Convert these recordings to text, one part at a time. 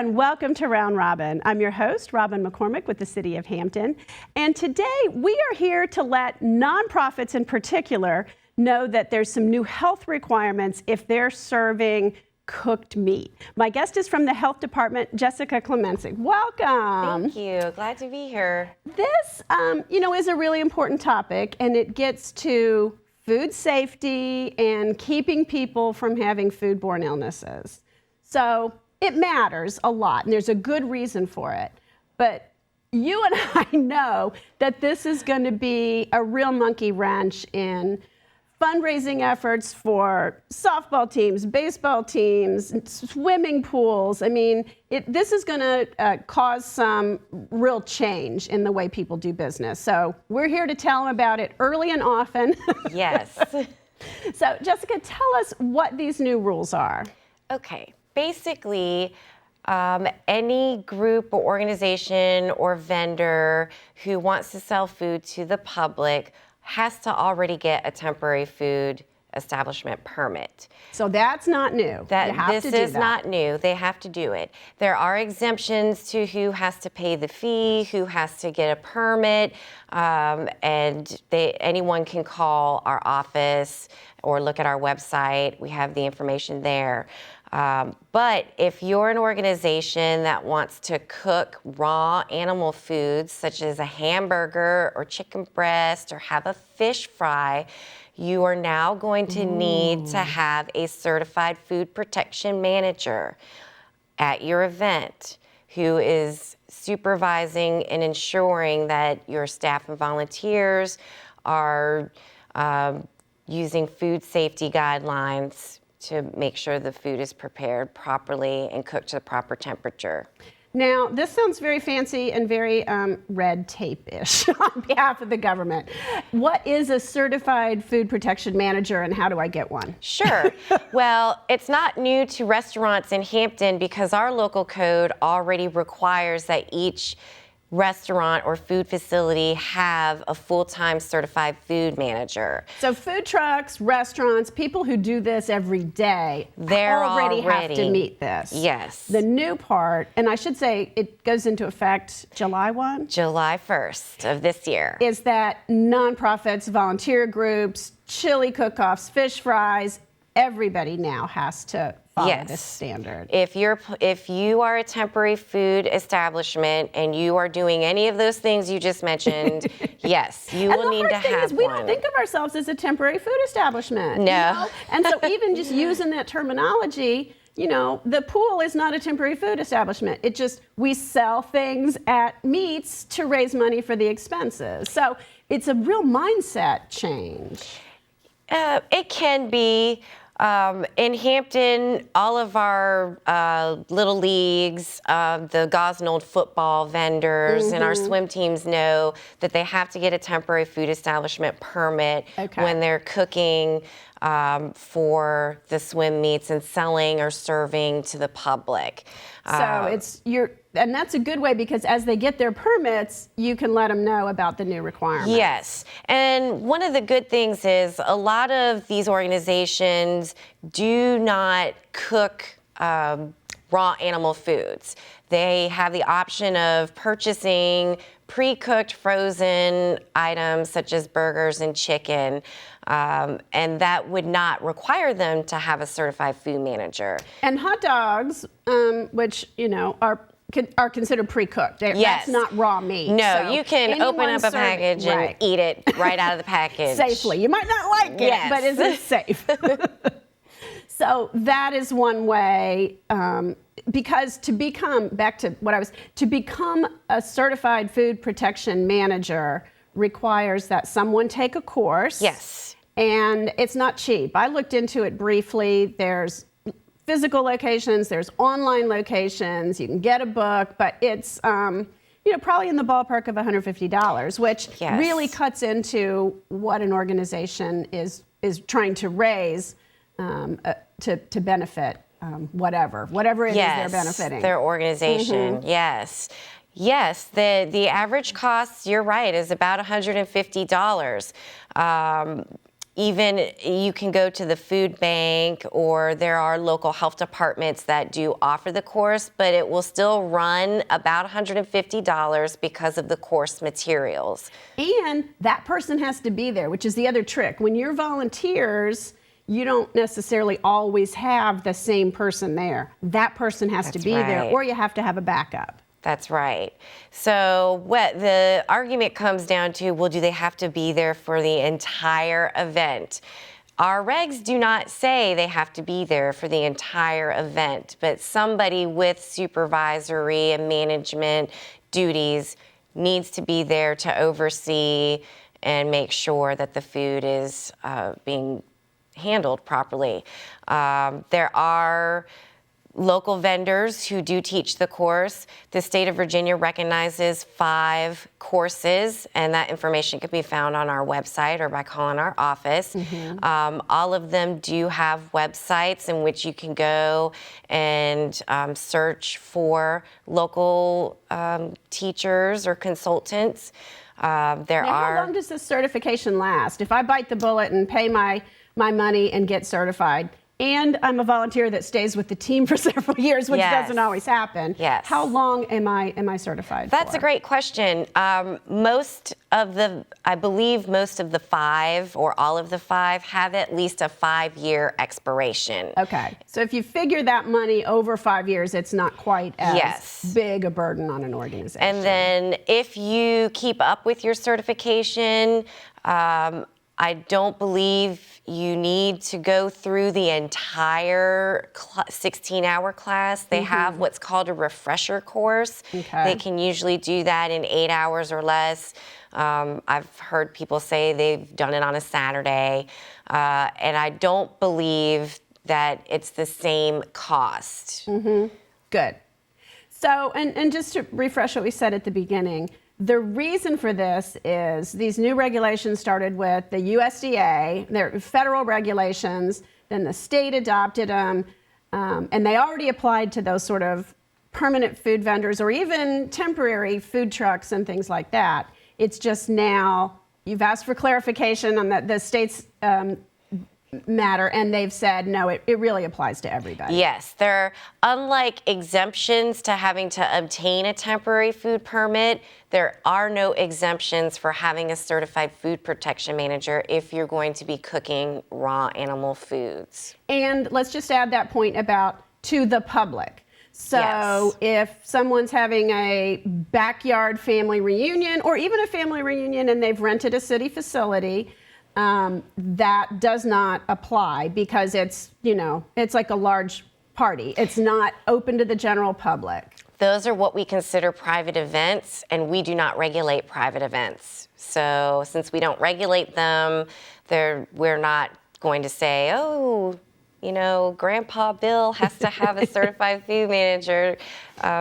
everyone. Welcome to Round Robin. I'm your host, Robin McCormick with the City of Hampton. And today we are here to let nonprofits in particular know that there's some new health requirements if they're serving cooked meat. My guest is from the Health Department, Jessica Klemencic. Welcome. Thank you. Glad to be here. This, is a really important topic, and it gets to food safety and keeping people from having food-borne illnesses. So it matters a lot, and there's a good reason for it. But you and I know that this is going to be a real monkey wrench in fundraising efforts for softball teams, baseball teams, swimming pools. I mean, this is going to cause some real change in the way people do business. So we're here to tell them about it early and often. Yes. So Jessica, tell us what these new rules are. Okay. Basically, any group or organization or vendor who wants to sell food to the public has to already get a temporary food establishment permit. So that's not new. This is not new. They have to do it. There are exemptions to who has to pay the fee, who has to get a permit, and anyone can call our office or look at our website. We have the information there. But if you're an organization that wants to cook raw animal foods, such as a hamburger or chicken breast or have a fish fry, you are now going to need to have a certified food protection manager at your event who is supervising and ensuring that your staff and volunteers are using food safety guidelines to make sure the food is prepared properly and cooked to the proper temperature. Now, this sounds very fancy and very red tape-ish on behalf of the government. What is a certified food protection manager, and how do I get one? Sure. Well, it's not new to restaurants in Hampton because our local code already requires that each restaurant or food facility have a full-time certified food manager. So food trucks, restaurants, people who do this every day, they already have to meet this. Yes. The new part, and I should say it goes into effect July 1? July 1st of this year. Is that nonprofits, volunteer groups, chili cook-offs, fish fries, everybody now has to follow this standard. If you are a temporary food establishment and you are doing any of those things you just mentioned, yes, you will need to have one. We don't think of ourselves as a temporary food establishment. No. You know? And so even just using that terminology, the pool is not a temporary food establishment. We sell things at meets to raise money for the expenses. So it's a real mindset change. It can be. In Hampton, all of our little leagues, the Gosnold football vendors and our swim teams know that they have to get a temporary food establishment permit when they're cooking for the swim meets and selling or serving to the public. So and that's a good way because as they get their permits, you can let them know about the new requirements. Yes, and one of the good things is a lot of these organizations do not cook raw animal foods. They have the option of purchasing pre-cooked frozen items such as burgers and chicken, and that would not require them to have a certified food manager. And hot dogs, which are considered pre-cooked. Yes. That's not raw meat. No, so you can open up a package and eat it right out of the package. Safely. You might not like it, but is it safe? So that is one way, because to become a certified food protection manager requires that someone take a course. Yes. And it's not cheap. I looked into it briefly. There's physical locations, there's online locations, you can get a book, but it's probably in the ballpark of $150, which really cuts into what an organization is trying to raise to benefit whatever it is they're benefiting. Their organization, yes. Yes, the average cost, you're right, is about $150. even you can go to the food bank, or there are local health departments that do offer the course, but it will still run about $150 because of the course materials. And that person has to be there, which is the other trick. When you're volunteers, you don't necessarily always have the same person there. That person has to be there, or you have to have a backup. That's right. So what the argument comes down to, well, do they have to be there for the entire event? Our regs do not say they have to be there for the entire event, but somebody with supervisory and management duties needs to be there to oversee and make sure that the food is being handled properly. There are local vendors who do teach the course. The state of Virginia recognizes 5 courses, and that information can be found on our website or by calling our office. All of them do have websites in which you can go and search for local teachers or consultants. How long does this certification last? If I bite the bullet and pay my money and get certified, and I'm a volunteer that stays with the team for several years, which doesn't always happen. How long am I certified That's for? a great question. I believe most of the 5 or all of the 5 have at least a 5-year expiration. Okay. So if you figure that money over 5 years, it's not quite as big a burden on an organization. And then if you keep up with your certification, I don't believe you need to go through the entire 16-hour class. They have what's called a refresher course. They can usually do that in 8 hours or less. I've heard people say they've done it on a Saturday, and I don't believe that it's the same cost. Good. So, and just to refresh what we said at the beginning, the reason for this is these new regulations started with the USDA, they're federal regulations, then the state adopted them, and they already applied to those sort of permanent food vendors or even temporary food trucks and things like that. It's just now, you've asked for clarification on the state's matter, and they've said, no, it really applies to everybody. Yes, unlike exemptions to having to obtain a temporary food permit, there are no exemptions for having a certified food protection manager if you're going to be cooking raw animal foods. And let's just add that point about to the public. So if someone's having a backyard family reunion or even a family reunion and they've rented a city facility, that does not apply because it's, it's like a large party. It's not open to the general public. Those are what we consider private events, and we do not regulate private events. So since we don't regulate them, we're not going to say, oh, Grandpa Bill has to have a certified food manager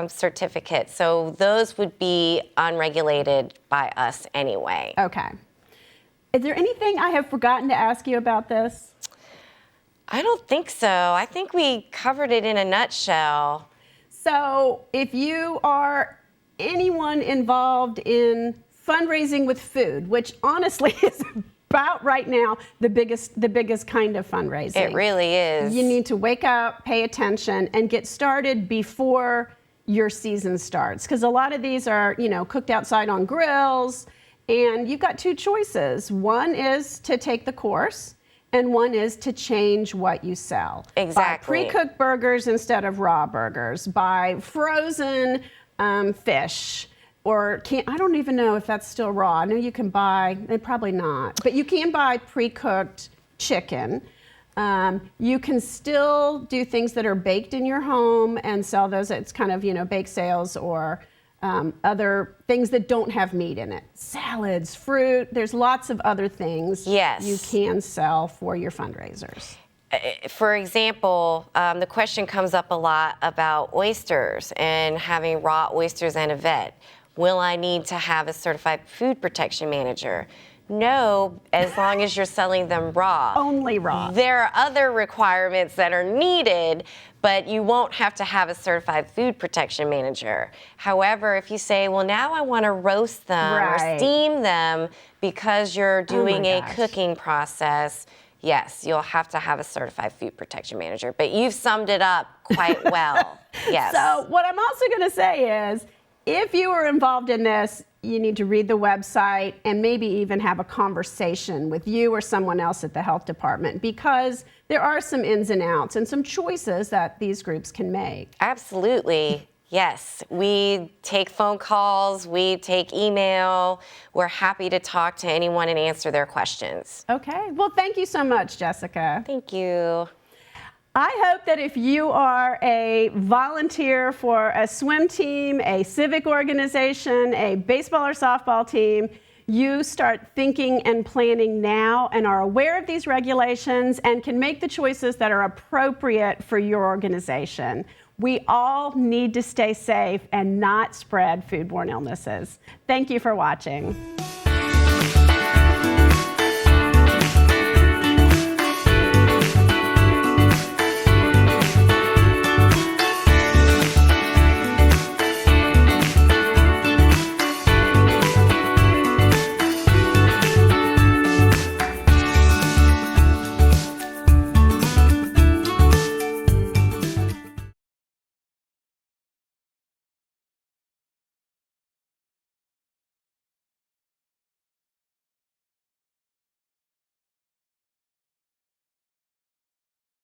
certificate. So those would be unregulated by us anyway. Okay. Is there anything I have forgotten to ask you about this? I don't think so. I think we covered it in a nutshell. So if you are anyone involved in fundraising with food, which honestly is about right now the biggest kind of fundraising. It really is. You need to wake up, pay attention, and get started before your season starts. Because a lot of these are, cooked outside on grills, and you've got 2 choices. One is to take the course, and one is to change what you sell. Exactly. Buy pre-cooked burgers instead of raw burgers. Buy frozen fish. Or I don't even know if that's still raw. I know you can buy, probably not, but you can buy pre-cooked chicken. You can still do things that are baked in your home and sell those. It's kind of, bake sales or other things that don't have meat in it. Salads, fruit, there's lots of other things you can sell for your fundraisers. For example, the question comes up a lot about oysters and having raw oysters and a vet. Will I need to have a certified food protection manager? No, as long as you're selling them raw. Only raw. There are other requirements that are needed, but you won't have to have a certified food protection manager. However, if you say, well, now I want to roast them or steam them because you're doing a cooking process, yes, you'll have to have a certified food protection manager. But you've summed it up quite well. Yes. So what I'm also going to say is, if you are involved in this, you need to read the website and maybe even have a conversation with you or someone else at the health department, because there are some ins and outs and some choices that these groups can make. Absolutely. Yes. We take phone calls, we take email. We're happy to talk to anyone and answer their questions. Okay. Well, thank you so much, Jessica. Thank you. I hope that if you are a volunteer for a swim team, a civic organization, a baseball or softball team, you start thinking and planning now and are aware of these regulations and can make the choices that are appropriate for your organization. We all need to stay safe and not spread foodborne illnesses. Thank you for watching.